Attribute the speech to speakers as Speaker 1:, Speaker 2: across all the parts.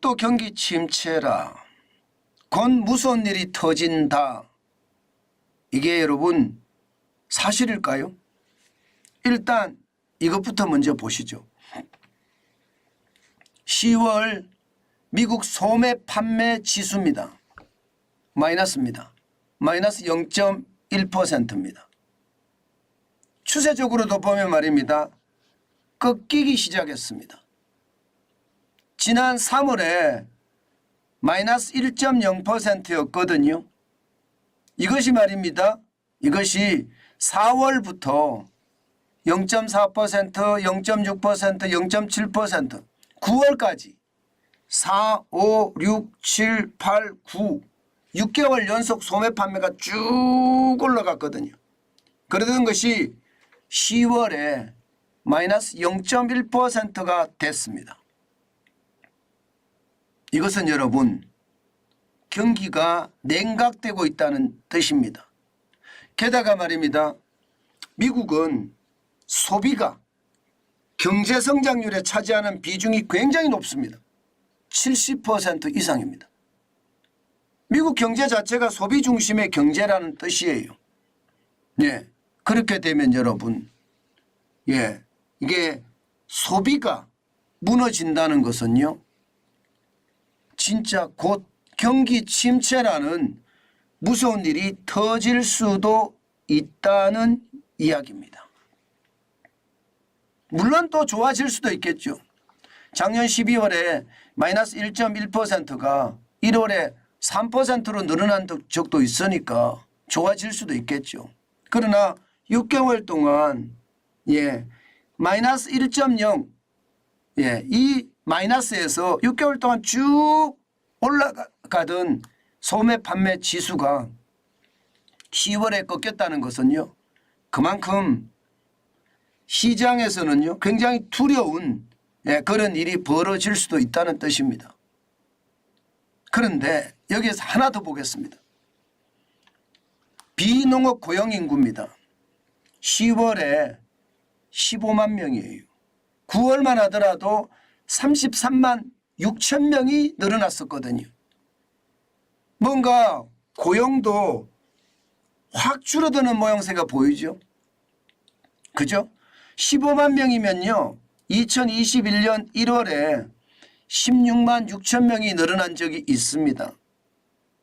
Speaker 1: 미국도 경기 침체라. 곧 무서운 일이 터진다. 이게 여러분 사실일까요? 일단 이것부터 먼저 보시죠. 10월 미국 소매 판매 지수입니다. 마이너스입니다. 마이너스 0.1%입니다. 추세적으로도 보면 말입니다. 꺾이기 시작했습니다. 지난 3월에 마이너스 1.0%였거든요. 이것이 말입니다. 이것이 4월부터 0.4%, 0.6%, 0.7%, 9월까지 4, 5, 6, 7, 8, 9, 6개월 연속 소매 판매가 쭉 올라갔거든요. 그러던 것이 10월에 마이너스 0.1%가 됐습니다. 이것은 여러분 경기가 냉각되고 있다는 뜻입니다. 게다가 말입니다. 미국은 소비가 경제 성장률에 차지하는 비중이 굉장히 높습니다. 70% 이상입니다. 미국 경제 자체가 소비 중심의 경제라는 뜻이에요. 예, 그렇게 되면 여러분, 예, 이게 소비가 무너진다는 것은요, 진짜 곧 경기 침체라는 무서운 일이 터질 수도 있다는 이야기입니다. 물론 또 좋아질 수도 있겠죠. 작년 12월에 마이너스 1.1%가 1월에 3%로 늘어난 적도 있으니까 좋아질 수도 있겠죠. 그러나 6개월 동안 마이너스 1.0 이 마이너스에서 6개월 동안 쭉 올라가던 소매 판매 지수가 10월에 꺾였다는 것은요, 그만큼 시장에서는요 굉장히 두려운 그런 일이 벌어질 수도 있다는 뜻입니다. 그런데 여기에서 하나 더 보겠습니다. 비농업 고용인구입니다. 10월에 15만 명이에요. 9월만 하더라도 33만 6천 명이 늘어났었거든요. 뭔가 고용도 확 줄어드는 모양새가 보이죠. 그죠? 15만 명이면요 2021년 1월에 16만 6천 명이 늘어난 적이 있습니다.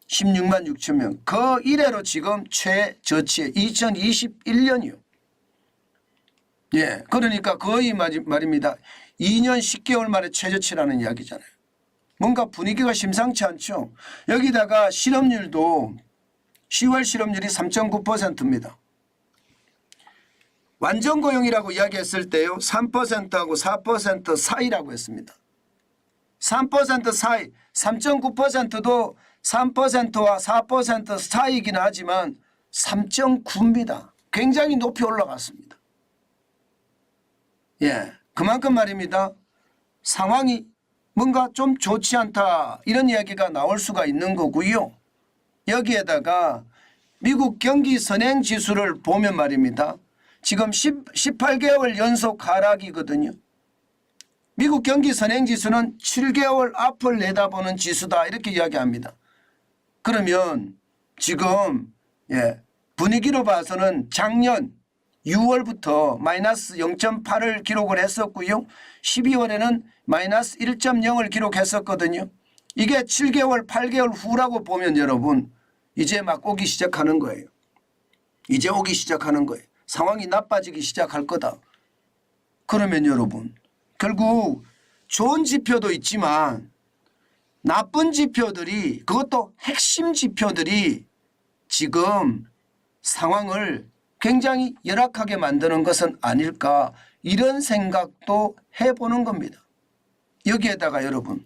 Speaker 1: 16만 6천 명. 그 이래로 지금 최저치에 2021년이요. 예, 그러니까 거의 말입니다. 2년 10개월 만에 최저치라는 이야기잖아요. 뭔가 분위기가 심상치 않죠. 여기다가 실업률도 10월 실업률이 3.9%입니다. 완전 고용이라고 이야기했을 때요 3%하고 4% 사이라고 했습니다. 3% 사이, 3.9%도 3%와 4% 사이이긴 하지만 3.9입니다. 굉장히 높이 올라갔습니다. 예, 그만큼 말입니다. 상황이 뭔가 좀 좋지 않다 이런 이야기가 나올 수가 있는 거고요. 여기에다가 미국 경기 선행 지수를 보면 말입니다. 지금 18개월 연속 하락이거든요. 미국 경기 선행 지수는 7개월 앞을 내다보는 지수다 이렇게 이야기합니다. 그러면 지금 분위기로 봐서는 작년 6월부터 마이너스 0.8을 기록을 했었고요. 12월에는 마이너스 1.0을 기록했었거든요. 이게 7개월 8개월 후라고 보면 여러분 이제 막 오기 시작하는 거예요. 이제 오기 시작하는 거예요. 상황이 나빠지기 시작할 거다. 그러면 여러분 결국 좋은 지표도 있지만 나쁜 지표들이 그것도 핵심 지표들이 지금 상황을 굉장히 열악하게 만드는 것은 아닐까 이런 생각도 해보는 겁니다. 여기에다가 여러분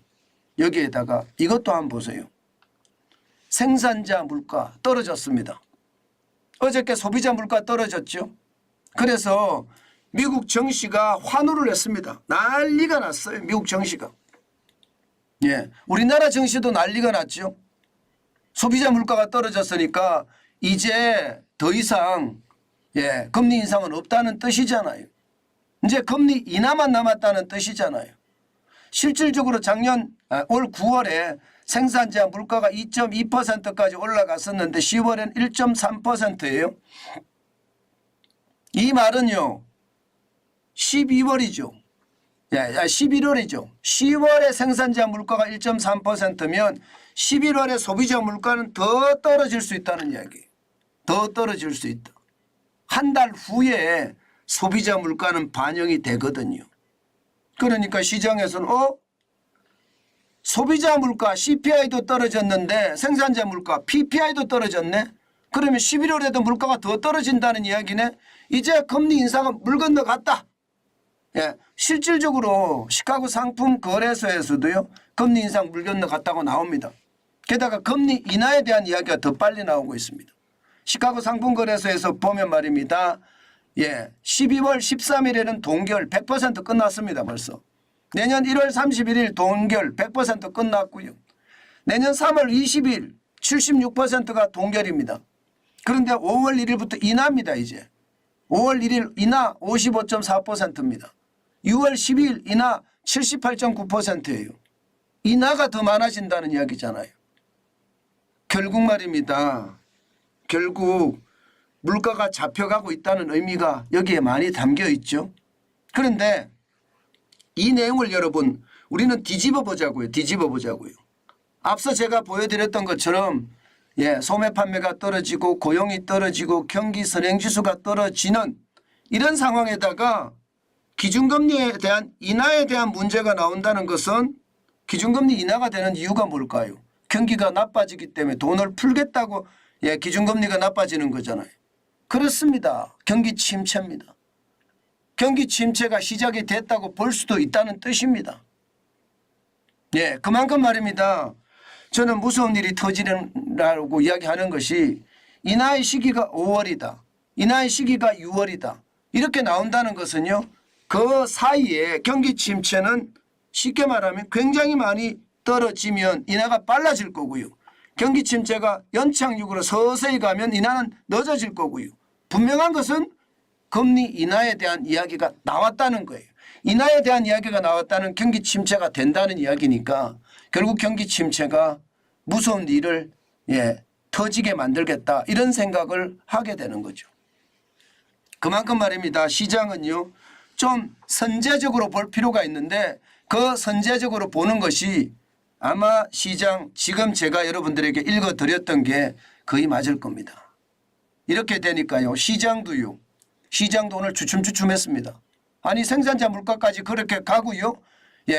Speaker 1: 여기에다가 이것도 한번 보세요. 생산자 물가 떨어졌습니다. 어저께 소비자 물가 떨어졌죠. 그래서 미국 증시가 환호를 했습니다. 난리가 났어요. 미국 증시가. 예, 우리나라 증시도 난리가 났죠. 소비자 물가가 떨어졌으니까 이제 더 이상 금리 인상은 없다는 뜻이잖아요. 이제 금리 인하만 남았다는 뜻이잖아요. 실질적으로 작년 올 9월에 생산자 물가가 2.2%까지 올라갔었는데 10월엔 1.3%예요. 이 말은요. 12월이죠. 11월이죠. 10월에 생산자 물가가 1.3%면 11월에 소비자 물가는 더 떨어질 수 있다는 이야기예요. 더 떨어질 수 있다. 한 달 후에 소비자 물가는 반영이 되거든요. 그러니까 시장에서는 소비자 물가 CPI도 떨어졌는데 생산자 물가 PPI도 떨어졌네. 그러면 11월에도 물가가 더 떨어진다는 이야기네. 이제 금리 인상은 물 건너갔다. 실질적으로 시카고 상품 거래소에서도요. 금리 인상 물 건너갔다고 나옵니다. 게다가 금리 인하에 대한 이야기가 더 빨리 나오고 있습니다. 시카고 상품 거래소에서 보면 말입니다. 12월 13일에는 동결 100% 끝났습니다. 벌써. 내년 1월 31일 동결 100% 끝났고요. 내년 3월 20일 76%가 동결입니다. 그런데 5월 1일부터 인하입니다. 이제. 5월 1일 인하 55.4%입니다. 6월 10일 인하 78.9%예요. 인하가 더 많아진다는 이야기잖아요. 결국 말입니다. 결국 물가가 잡혀가고 있다는 의미가 여기에 많이 담겨 있죠. 그런데 이 내용을 여러분 우리는 뒤집어 보자고요. 뒤집어 보자고요. 앞서 제가 보여드렸던 것처럼 소매 판매가 떨어지고 고용이 떨어지고 경기 선행지수가 떨어지는 이런 상황에다가 기준금리에 대한 인하에 대한 문제가 나온다는 것은 기준금리 인하가 되는 이유가 뭘까요? 경기가 나빠지기 때문에 돈을 풀겠다고 기준금리가 나빠지는 거잖아요. 그렇습니다. 경기 침체입니다. 경기 침체가 시작이 됐다고 볼 수도 있다는 뜻입니다. 그만큼 말입니다. 저는 무서운 일이 터지라고 이야기하는 것이 인하의 시기가 5월이다. 인하의 시기가 6월이다. 이렇게 나온다는 것은요. 그 사이에 경기 침체는 쉽게 말하면 굉장히 많이 떨어지면 인하가 빨라질 거고요. 경기 침체가 연착륙으로 서서히 가면 인하는 늦어질 거고요. 분명한 것은 금리 인하에 대한 이야기가 나왔다는 거예요. 인하에 대한 이야기가 나왔다는 경기 침체가 된다는 이야기니까 결국 경기 침체가 무서운 일을 터지게 만들겠다 이런 생각을 하게 되는 거죠. 그만큼 말입니다. 시장은요. 좀 선제적으로 볼 필요가 있는데 그 선제적으로 보는 것이 아마 시장 지금 제가 여러분들에게 읽어드렸던 게 거의 맞을 겁니다. 이렇게 되니까요. 시장도 오늘 주춤주춤했습니다. 아니 생산자 물가까지 그렇게 가고요.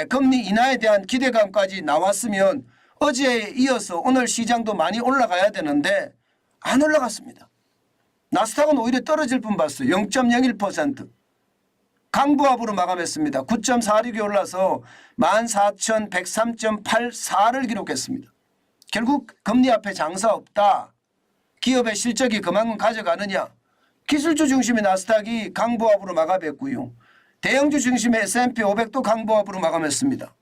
Speaker 1: 금리 인하에 대한 기대감까지 나왔으면 어제에 이어서 오늘 시장도 많이 올라가야 되는데 안 올라갔습니다. 나스닥은 오히려 떨어질 뿐 봤어요. 0.01%. 강보합으로 마감했습니다. 9.46이 올라서 14,103.84를 기록했습니다. 결국 금리 앞에 장사 없다. 기업의 실적이 그만큼 가져가느냐. 기술주 중심의 나스닥이 강보합으로 마감했고요. 대형주 중심의 S&P 500도 강보합으로 마감했습니다.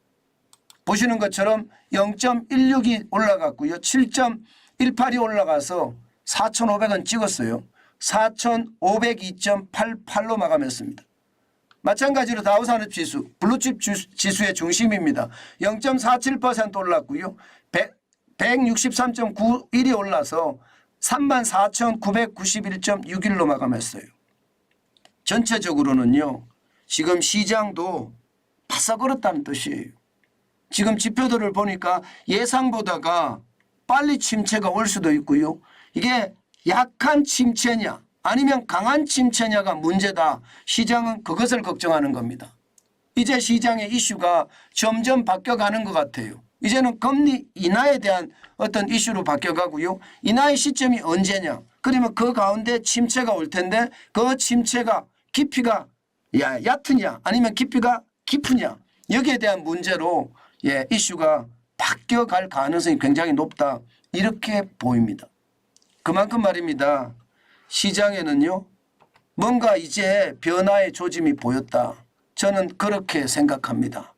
Speaker 1: 보시는 것처럼 0.16이 올라갔고요. 7.18이 올라가서 4,500원 찍었어요. 4,502.88로 마감했습니다. 마찬가지로 다우산업지수 블루칩 지수의 중심입니다. 0.47% 올랐고요. 163.91이 올라서 34,991.61로 마감했어요. 전체적으로는요. 지금 시장도 바싹 얼었다는 뜻이에요. 지금 지표들을 보니까 예상보다가 빨리 침체가 올 수도 있고요. 이게 약한 침체냐 아니면 강한 침체냐가 문제다. 시장은 그것을 걱정하는 겁니다. 이제 시장의 이슈가 점점 바뀌어가는 것 같아요. 이제는 금리 인하에 대한 어떤 이슈로 바뀌어가고요. 인하의 시점이 언제냐. 그러면 그 가운데 침체가 올 텐데 그 침체가 깊이가 얕으냐 아니면 깊이가 깊으냐. 여기에 대한 문제로 이슈가 바뀌어갈 가능성이 굉장히 높다. 이렇게 보입니다. 그만큼 말입니다. 시장에는요. 뭔가 이제 변화의 조짐이 보였다. 저는 그렇게 생각합니다.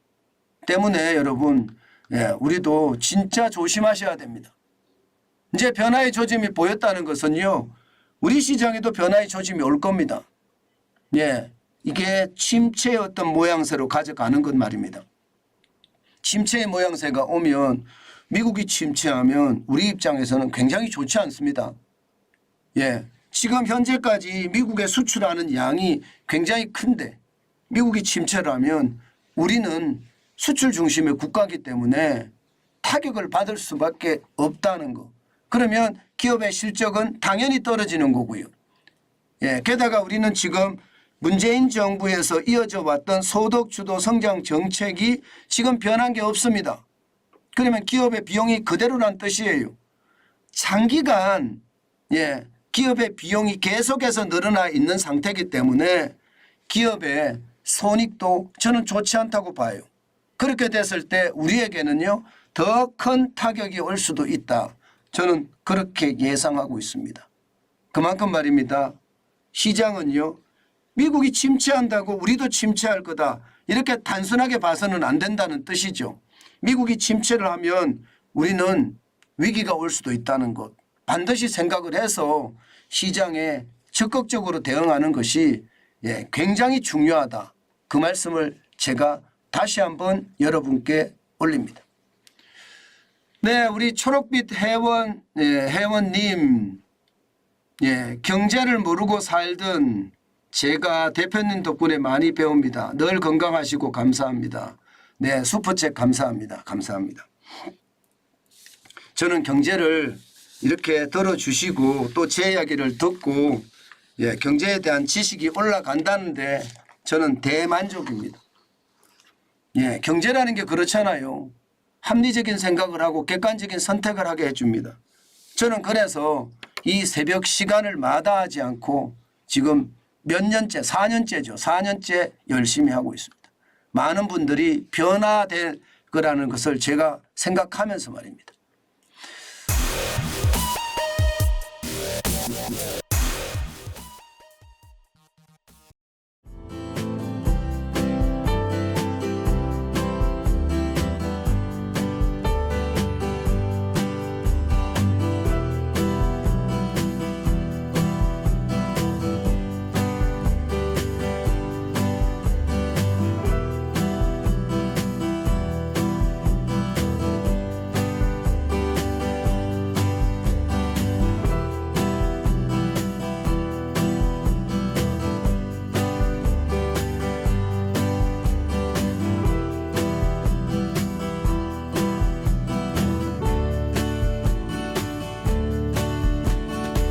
Speaker 1: 때문에 여러분 우리도 진짜 조심하셔야 됩니다. 이제 변화의 조짐이 보였다는 것은요. 우리 시장에도 변화의 조짐이 올 겁니다. 이게 침체의 어떤 모양새로 가져가는 것 말입니다. 침체의 모양새가 오면 미국이 침체하면 우리 입장에서는 굉장히 좋지 않습니다. 예. 지금 현재까지 미국에 수출하는 양이 굉장히 큰데 미국이 침체를 하면 우리는 수출 중심의 국가이기 때문에 타격을 받을 수밖에 없다는 거. 그러면 기업의 실적은 당연히 떨어지는 거고요. 예. 게다가 우리는 지금 문재인 정부에서 이어져 왔던 소득 주도 성장 정책이 지금 변한 게 없습니다. 그러면 기업의 비용이 그대로란 뜻이에요. 장기간 기업의 비용이 계속해서 늘어나 있는 상태이기 때문에 기업의 손익도 저는 좋지 않다고 봐요. 그렇게 됐을 때 우리에게는요 더 큰 타격이 올 수도 있다. 저는 그렇게 예상하고 있습니다. 그만큼 말입니다. 시장은요 미국이 침체한다고 우리도 침체할 거다. 이렇게 단순하게 봐서는 안 된다는 뜻이죠. 미국이 침체를 하면 우리는 위기가 올 수도 있다는 것. 반드시 생각을 해서 시장에 적극적으로 대응하는 것이 굉장히 중요하다. 그 말씀을 제가 다시 한번 여러분께 올립니다. 네, 우리 초록빛 회원님, 경제를 모르고 살던 제가 대표님 덕분에 많이 배웁니다. 늘 건강하시고 감사합니다. 네, 슈퍼챗 감사합니다. 감사합니다. 저는 경제를 이렇게 들어주시고 또 제 이야기를 듣고 경제에 대한 지식이 올라간다는데 저는 대만족입니다. 경제라는 게 그렇잖아요. 합리적인 생각을 하고 객관적인 선택을 하게 해줍니다. 저는 그래서 이 새벽 시간을 마다하지 않고 지금 몇 년째, 4년째죠. 4년째 열심히 하고 있습니다. 많은 분들이 변화될 거라는 것을 제가 생각하면서 말입니다.